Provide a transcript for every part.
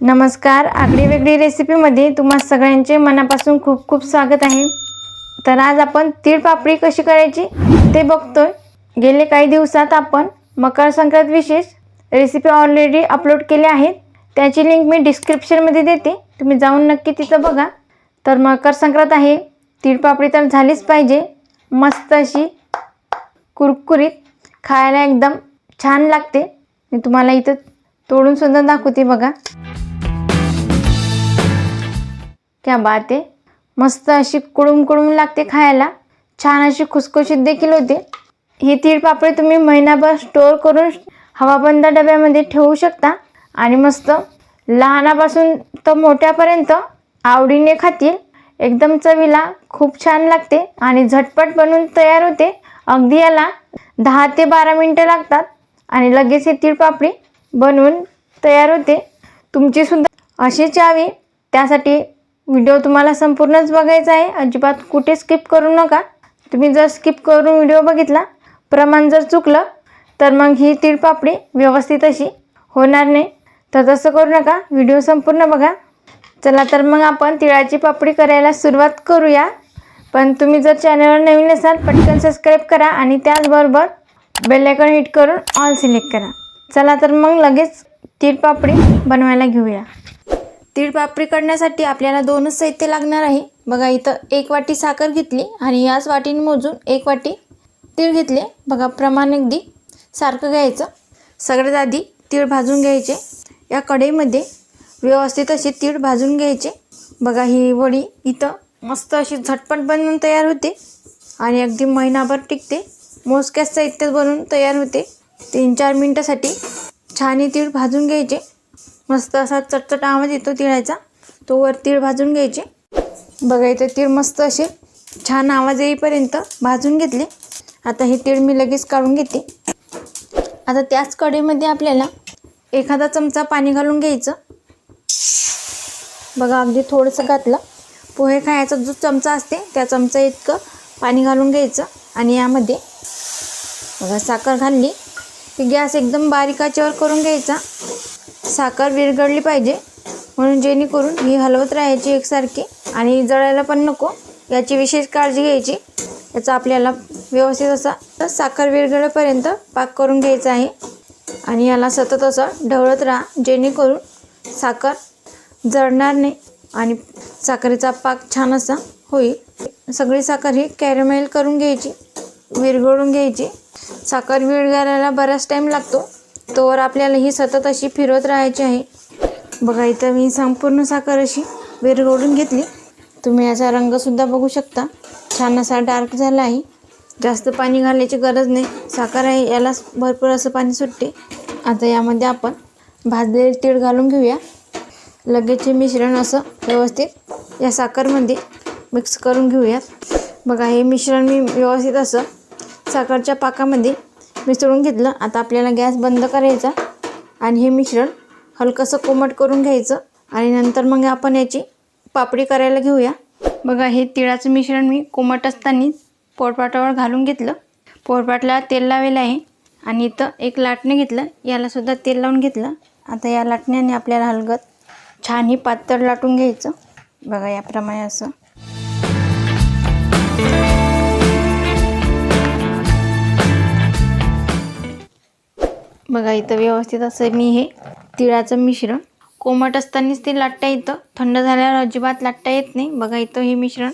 नमस्कार, आगळी वेगळी रेसिपीमध्ये तुम्हा सगळ्यांचे मनापासून खूप खूप स्वागत आहे। तर आज आपण तीळ पापडी कशी करायची ते बघतोय। गेले काही दिवसात आपण मकर संक्रांत विशेष रेसिपी ऑलरेडी अपलोड केले आहेत, त्याची लिंक मी डिस्क्रिप्शनमध्ये देते, तुम्ही जाऊन नक्की तिथं बघा। तर मकर संक्रांत आहे, तीळ पापडी तर झालीच पाहिजे। मस्त अशी कुरकुरीत, खायला एकदम छान लागते। मी तुम्हाला इथं तोडून सुद्धा दाखवते बघा। क्या बात आहे, मस्त अशी कुडूम कुडूम लागते खायला, छान अशी खुसखुशीत देखील होते। ही तीळ पापडी तुम्ही महिनाभर स्टोर करून हवाबंद डब्यामध्ये ठेवू शकता आणि मस्त लहानापासून तर मोठ्यापर्यंत आवडीने खातील। एकदम चवीला खूप छान लागते आणि झटपट बनवून तयार होते। अगदी याला 10 ते 12 मिनिटे लागतात आणि लगेच ही तीळ पापडी बनवून तयार होते। तुमची सुद्धा अशीच यावी त्यासाठी व्हिडिओ तुम्हाला संपूर्णच बघायचा आहे, अजिबात कुठे स्किप करू नका। तुम्ही जर स्किप करून व्हिडिओ बघितला, प्रमाण जर चुकलं तर मग ही तीळ पापडी व्यवस्थित अशी होणार नाही, तर तसं करू नका, व्हिडिओ संपूर्ण बघा। चला तर मग आपण तिळाची पापडी करायला सुरुवात करूया। पण तुम्ही जर चॅनलवर नवीन असाल पटकन सबस्क्राइब करा आणि त्याचबरोबर बेल आयकॉन हिट करून ऑल सिलेक्ट करा। चला तर मग लगेच तीळ पापडी बनवायला घेऊया। तीळ पापडी करण्यासाठी आपल्याला दोनच साहित्य लागणार आहे। बघा इथं 1 वाटी साखर घेतली आणि याच वाटीने मोजून 1 वाटी तीळ घेतले। बघा प्रमाण अगदी सारखं घ्यायचं। सगळ्यात आधी तीळ भाजून घ्यायचे। या कढईमध्ये व्यवस्थित अशी तीळ भाजून घ्यायचे। बघा ही वडी इथं मस्त अशी झटपट बनवून तयार होते आणि अगदी महिनाभर टिकते। मोजक्याच साहित्यात बनवून तयार होते। 3-4 मिनिटासाठी छान ही तीळ भाजून घ्यायचे। मस्त असा चटचट आवाज येतो तिळाचा, तोवर तीळ भाजून घ्यायचे। बघा इथे तीळ मस्त असे छान आवाज येईपर्यंत भाजून घेतले। आता हे तीळ मी लगेच काढून घेते। आता त्याच कढईमध्ये आपल्याला एखादा चमचा पाणी घालून घ्यायचं। बघा अगदी थोडंसं घातलं। पोहे खायचा जो चमचा असते त्या चमचा इतकं पाणी घालून घ्यायचं आणि यामध्ये बघा साखर घालली की गॅस एकदम बारीक आचेवर करून घ्यायचा। साखर विरघळली पाहिजे म्हणून जेणेकरून ही हलवत राहायची एकसारखी आणि जळायला पण नको, याची विशेष काळजी घ्यायची। याचा आपल्याला व्यवस्थित असा साखर विरघळेपर्यंत पाक करून घ्यायचा आहे आणि याला सतत असं ढवळत राहा, जेणेकरून साखर जळणार नाही आणि साखरेचा पाक छान असा होईल। सगळी साखर ही कॅरमेल करून घ्यायची, विरघळून घ्यायची। साखर विरघळायला बराच टाईम लागतो, तोवर आपल्याला ही सतत अशी फिरवत राहायची आहे। बघा इथं मी संपूर्ण साखर अशी विरघळून घेतली। तुम्ही याचा रंगसुद्धा बघू शकता, छान असा डार्क झाला आहे। जास्त पाणी घालायची गरज नाही, साखर आहे याला भरपूर असं पाणी सुटते। आता यामध्ये आपण भाजलेले तीळ घालून घेऊया। लगेच हे मिश्रण असं व्यवस्थित या साखरमध्ये मिक्स करून घेऊयात। बघा हे मिश्रण मी व्यवस्थित असं साखरच्या पाकामध्ये मिसळून घेतलं। आता आपल्याला गॅस बंद करायचा आणि हे मिश्रण हलकंसं कोमट करून घ्यायचं आणि नंतर मग आपण याची पापडी करायला घेऊया। बघा हे तिळाचं मिश्रण मी कोमट असताना पोळपाटावर घालून घेतलं। पोळपाटला तेल लावलेलं आहे आणि इथं एक लाटणं घेतलं, याला सुद्धा तेल लावून घेतलं। आता या लाटण्याने आपल्याला हलगत छान ही पातळ लाटून घ्यायचं। बघा याप्रमाणे असं। बघा इथं व्यवस्थित असं मी हे तिळाचं मिश्रण कोमट असतानाच ते लाटता येतं, थंड झाल्यावर अजिबात लाटता येत नाही। बघा इथं हे मिश्रण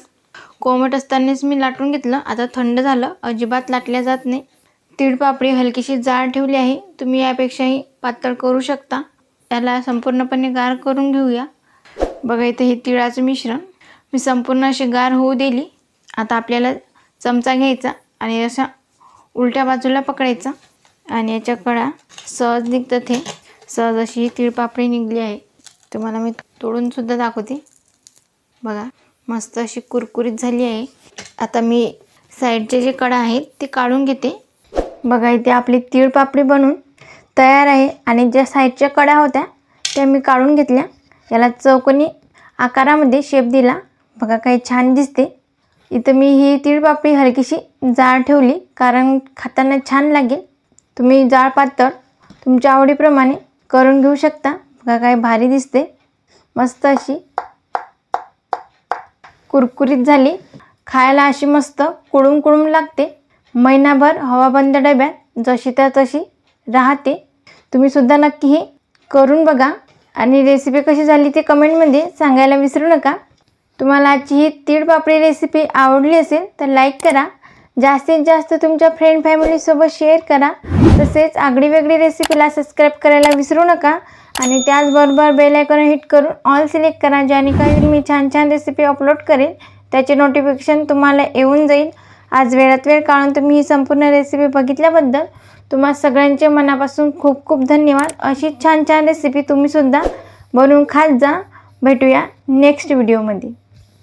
कोमट असतानाच मी लाटून घेतलं, आता थंड झालं, अजिबात लाटल्या जात नाही। तीळ पापडी हलकीशी जाड ठेवली आहे, तुम्ही यापेक्षाही पातळ करू शकता। याला संपूर्णपणे गार करून घेऊया। बघा इथं हे तिळाचं मिश्रण मी संपूर्ण अशी गार होऊ दिली। आता आपल्याला चमचा घ्यायचा आणि अशा उलट्या बाजूला पकडायचा आणि याच्या कळा सहज निघतात। हे सहज अशी ही तीळ पापडी निघली आहे, तुम्हाला मी तोडून सुद्धा दाखवते। बघा मस्त अशी कुरकुरीत झाली आहे। आता मी साईडचे जे कडा आहेत ते काढून घेते। बघा इथे आपली तीळ पापडी बनवून तयार आहे आणि ज्या साईडच्या कडा होत्या त्या मी काढून घेतल्या। याला चौकोनी आकारामध्ये शेप दिला। बघा काही छान दिसते। इथं मी ही तीळ पापडी हलकीशी जाड ठेवली कारण खाताना छान लागेल। तुम्ही जाड पातळ तुमच्या आवडीप्रमाणे करून घेऊ शकता। बघा काय भारी दिसते। मस्त अशी कुरकुरीत झाली. खायला अशी मस्त कुडूम कुडूम लागते. महिनाभर हवाबंद डब्यात जशी तर तशी राहते. तुम्ही सुद्धा नक्की हे करून बघा आणि रेसिपी कशी झाली ते कमेंटमध्ये सांगायला विसरू नका. तुम्हाला आजची ही तीळ पापडी रेसिपी आवडली असेल तर लाईक करा. जास्तीत जास्त तुमच्या फ्रेंड फॅमिलीसोबत शेअर करा. तसेच आगळी वेगळी रेसिपीला सबस्क्राईब करायला विसरू नका आणि त्याचबरोबर बेल आयकॉन हिट करून ऑल सिलेक्ट करा. जेणेकरून मी छान छान रेसिपी अपलोड करेन त्याचे नोटिफिकेशन तुम्हाला येऊन जाईल. आज वेळात वेळ काढून तुम्ही ही संपूर्ण रेसिपी बघितल्याबद्दल तुम्हा सगळ्यांचे मनापासून खूप खूप धन्यवाद. अशी छान छान रेसिपी तुम्हीसुद्धा बनवून खात जा. भेटूया नेक्स्ट व्हिडिओमध्ये.